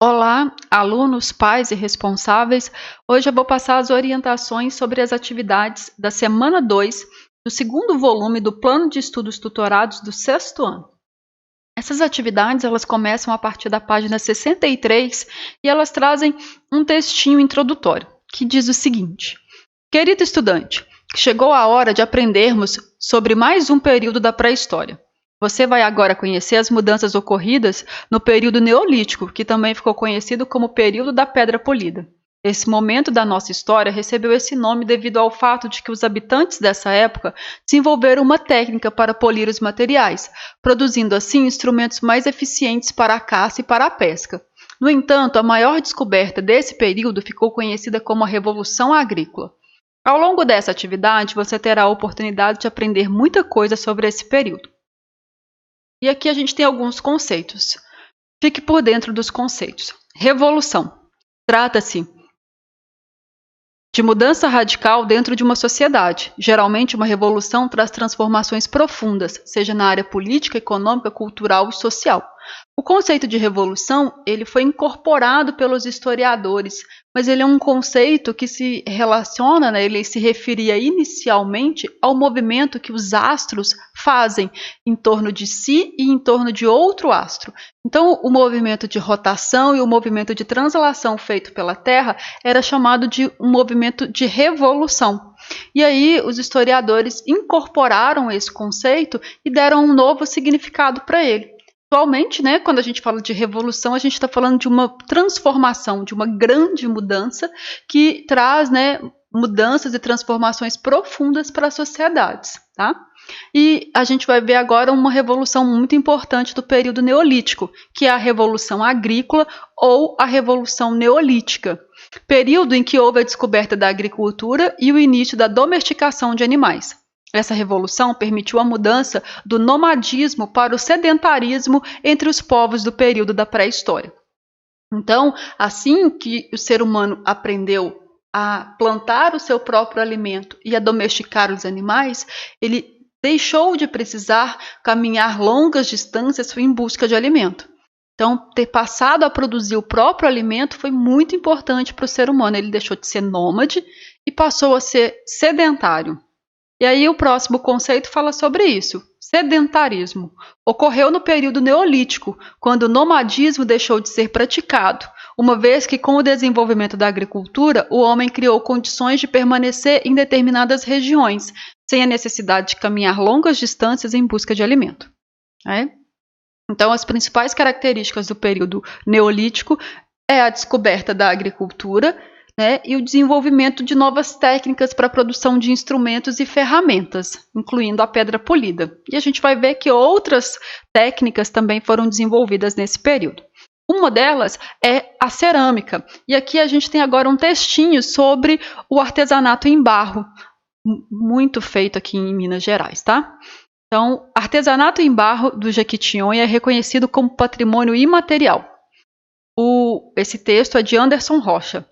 Olá, alunos, pais e responsáveis. Hoje eu vou passar as orientações sobre as atividades da semana 2 do segundo volume do Plano de Estudos Tutorados do sexto ano. Essas atividades elas começam a partir da página 63 e elas trazem um textinho introdutório que diz o seguinte: Querido estudante, chegou a hora de aprendermos sobre mais um período da pré-história. Você vai agora conhecer as mudanças ocorridas no período Neolítico, que também ficou conhecido como período da Pedra Polida. Esse momento da nossa história recebeu esse nome devido ao fato de que os habitantes dessa época desenvolveram uma técnica para polir os materiais, produzindo assim instrumentos mais eficientes para a caça e para a pesca. No entanto, a maior descoberta desse período ficou conhecida como a Revolução Agrícola. Ao longo dessa atividade, você terá a oportunidade de aprender muita coisa sobre esse período. E aqui a gente tem alguns conceitos. Fique por dentro dos conceitos. Revolução. Trata-se de mudança radical dentro de uma sociedade. Geralmente, uma revolução traz transformações profundas, seja na área política, econômica, cultural e social. O conceito de revolução ele foi incorporado pelos historiadores, mas ele é um conceito que se relaciona, ele se referia inicialmente ao movimento que os astros fazem em torno de si e em torno de outro astro. Então, o movimento de rotação e o movimento de translação feito pela Terra era chamado de um movimento de revolução. E aí, os historiadores incorporaram esse conceito e deram um novo significado para ele. Atualmente, quando a gente fala de revolução, a gente está falando de uma transformação, de uma grande mudança que traz mudanças e transformações profundas para as sociedades. Tá? E a gente vai ver agora uma revolução muito importante do período neolítico, que é a Revolução Agrícola ou a Revolução Neolítica, período em que houve a descoberta da agricultura e o início da domesticação de animais. Essa revolução permitiu a mudança do nomadismo para o sedentarismo entre os povos do período da pré-história. Então, assim que o ser humano aprendeu a plantar o seu próprio alimento e a domesticar os animais, ele deixou de precisar caminhar longas distâncias em busca de alimento. Então, ter passado a produzir o próprio alimento foi muito importante para o ser humano. Ele deixou de ser nômade e passou a ser sedentário. E aí o próximo conceito fala sobre isso. Sedentarismo. Ocorreu no período neolítico, quando o nomadismo deixou de ser praticado, uma vez que com o desenvolvimento da agricultura, o homem criou condições de permanecer em determinadas regiões, sem a necessidade de caminhar longas distâncias em busca de alimento. Então, as principais características do período neolítico é a descoberta da agricultura, e o desenvolvimento de novas técnicas para a produção de instrumentos e ferramentas, incluindo a pedra polida. E a gente vai ver que outras técnicas também foram desenvolvidas nesse período. Uma delas é a cerâmica. E aqui a gente tem agora um textinho sobre o artesanato em barro, muito feito aqui em Minas Gerais, tá? Então, artesanato em barro do Jequitinhonha é reconhecido como patrimônio imaterial. Esse texto é de Anderson Rocha.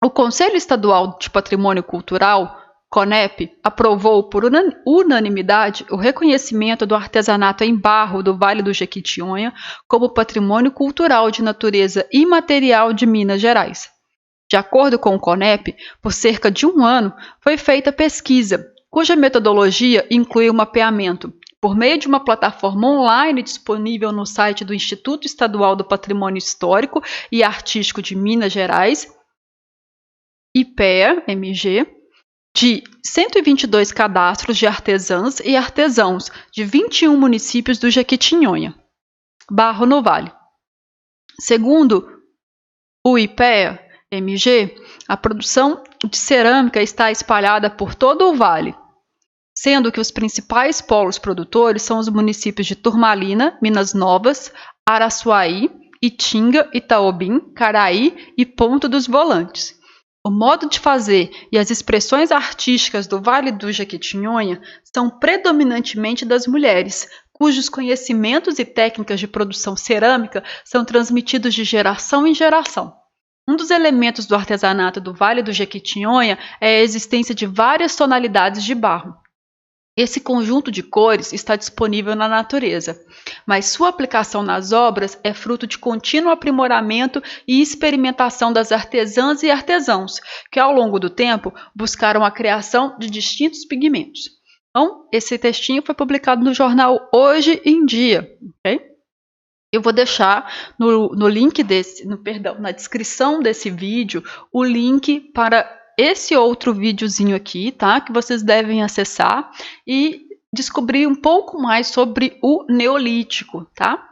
O Conselho Estadual de Patrimônio Cultural, CONEP, aprovou por unanimidade o reconhecimento do artesanato em barro do Vale do Jequitinhonha como patrimônio cultural de natureza imaterial de Minas Gerais. De acordo com o CONEP, por cerca de um ano foi feita pesquisa, cuja metodologia inclui o mapeamento por meio de uma plataforma online disponível no site do Instituto Estadual do Patrimônio Histórico e Artístico de Minas Gerais, IPEA-MG, de 122 cadastros de artesãs e artesãos de 21 municípios do Jequitinhonha, Barro no Vale. Segundo o IPEA-MG, a produção de cerâmica está espalhada por todo o vale, sendo que os principais polos produtores são os municípios de Turmalina, Minas Novas, Araçuaí, Itinga, Itaobim, Caraí e Ponto dos Volantes. O modo de fazer e as expressões artísticas do Vale do Jequitinhonha são predominantemente das mulheres, cujos conhecimentos e técnicas de produção cerâmica são transmitidos de geração em geração. Um dos elementos do artesanato do Vale do Jequitinhonha é a existência de várias tonalidades de barro. Esse conjunto de cores está disponível na natureza, mas sua aplicação nas obras é fruto de contínuo aprimoramento e experimentação das artesãs e artesãos, que ao longo do tempo buscaram a criação de distintos pigmentos. Então, esse textinho foi publicado no jornal Hoje em Dia, ok? Eu vou deixar no link na descrição desse vídeo, o link para esse outro videozinho aqui, tá? Que vocês devem acessar e descobrir um pouco mais sobre o Neolítico, tá?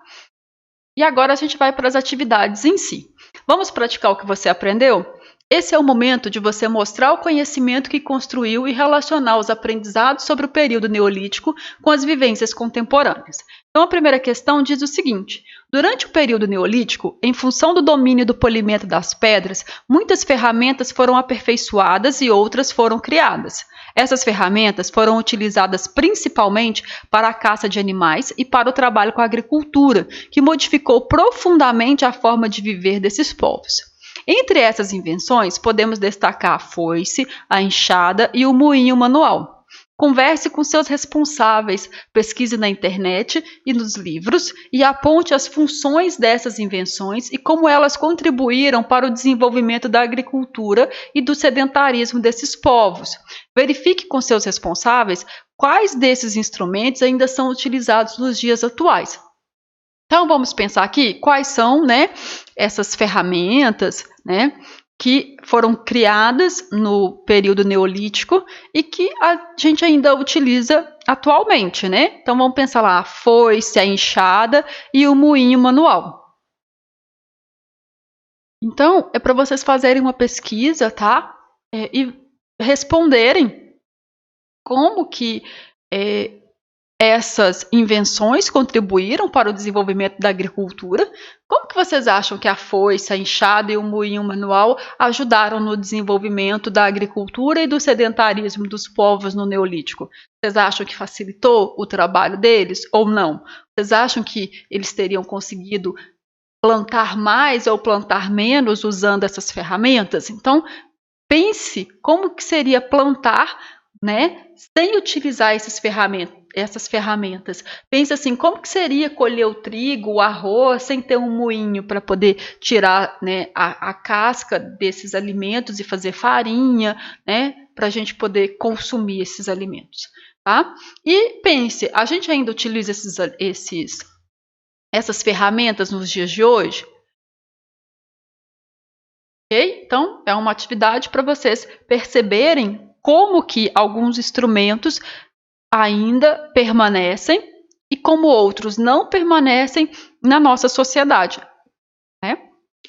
E agora a gente vai para as atividades em si. Vamos praticar o que você aprendeu? Esse é o momento de você mostrar o conhecimento que construiu e relacionar os aprendizados sobre o período neolítico com as vivências contemporâneas. Então, a primeira questão diz o seguinte: durante o período neolítico, em função do domínio do polimento das pedras, muitas ferramentas foram aperfeiçoadas e outras foram criadas. Essas ferramentas foram utilizadas principalmente para a caça de animais e para o trabalho com a agricultura, que modificou profundamente a forma de viver desses povos. Entre essas invenções, podemos destacar a foice, a enxada e o moinho manual. Converse com seus responsáveis, pesquise na internet e nos livros e aponte as funções dessas invenções e como elas contribuíram para o desenvolvimento da agricultura e do sedentarismo desses povos. Verifique com seus responsáveis quais desses instrumentos ainda são utilizados nos dias atuais. Então, vamos pensar aqui quais são, essas ferramentas, que foram criadas no período neolítico e que a gente ainda utiliza atualmente, Então, vamos pensar lá a foice, a enxada e o moinho manual. Então, é para vocês fazerem uma pesquisa, tá? E responderem como que essas invenções contribuíram para o desenvolvimento da agricultura. Como que vocês acham que a foice, a enxada e o moinho manual ajudaram no desenvolvimento da agricultura e do sedentarismo dos povos no Neolítico? Vocês acham que facilitou o trabalho deles ou não? Vocês acham que eles teriam conseguido plantar mais ou plantar menos usando essas ferramentas? Então, pense como que seria plantar, sem utilizar essas ferramentas. Pense assim, como que seria colher o trigo, o arroz, sem ter um moinho para poder tirar a casca desses alimentos e fazer farinha, para a gente poder consumir esses alimentos, tá? E pense, a gente ainda utiliza essas ferramentas nos dias de hoje? Ok? Então, é uma atividade para vocês perceberem como que alguns instrumentos ainda permanecem e como outros não permanecem na nossa sociedade.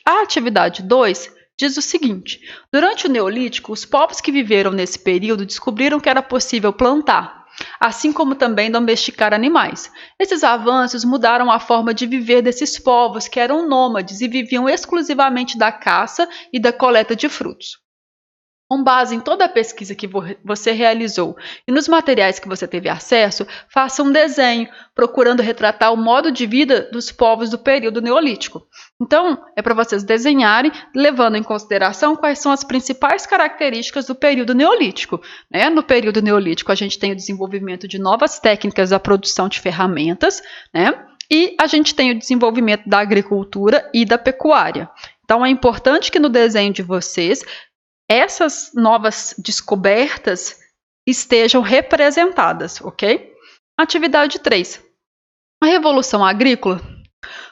A atividade 2 diz o seguinte: durante o Neolítico, os povos que viveram nesse período descobriram que era possível plantar, assim como também domesticar animais. Esses avanços mudaram a forma de viver desses povos, que eram nômades e viviam exclusivamente da caça e da coleta de frutos. Com base em toda a pesquisa que você realizou e nos materiais que você teve acesso, faça um desenho procurando retratar o modo de vida dos povos do período neolítico. Então, é para vocês desenharem, levando em consideração quais são as principais características do período neolítico. No período neolítico, a gente tem o desenvolvimento de novas técnicas da produção de ferramentas, e a gente tem o desenvolvimento da agricultura e da pecuária. Então, é importante que no desenho de vocês essas novas descobertas estejam representadas, ok? Atividade 3. A Revolução Agrícola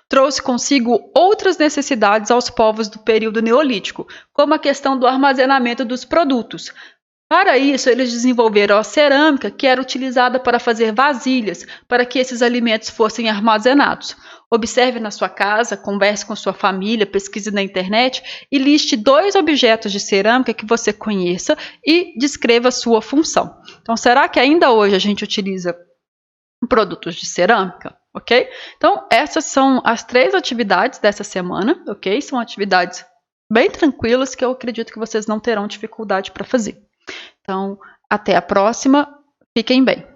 trouxe consigo outras necessidades aos povos do período neolítico, como a questão do armazenamento dos produtos. Para isso, eles desenvolveram a cerâmica, que era utilizada para fazer vasilhas, para que esses alimentos fossem armazenados. Observe na sua casa, converse com sua família, pesquise na internet e liste 2 objetos de cerâmica que você conheça e descreva a sua função. Então, será que ainda hoje a gente utiliza produtos de cerâmica? Ok? Então, essas são as 3 atividades dessa semana, ok? São atividades bem tranquilas que eu acredito que vocês não terão dificuldade para fazer. Então, até a próxima. Fiquem bem.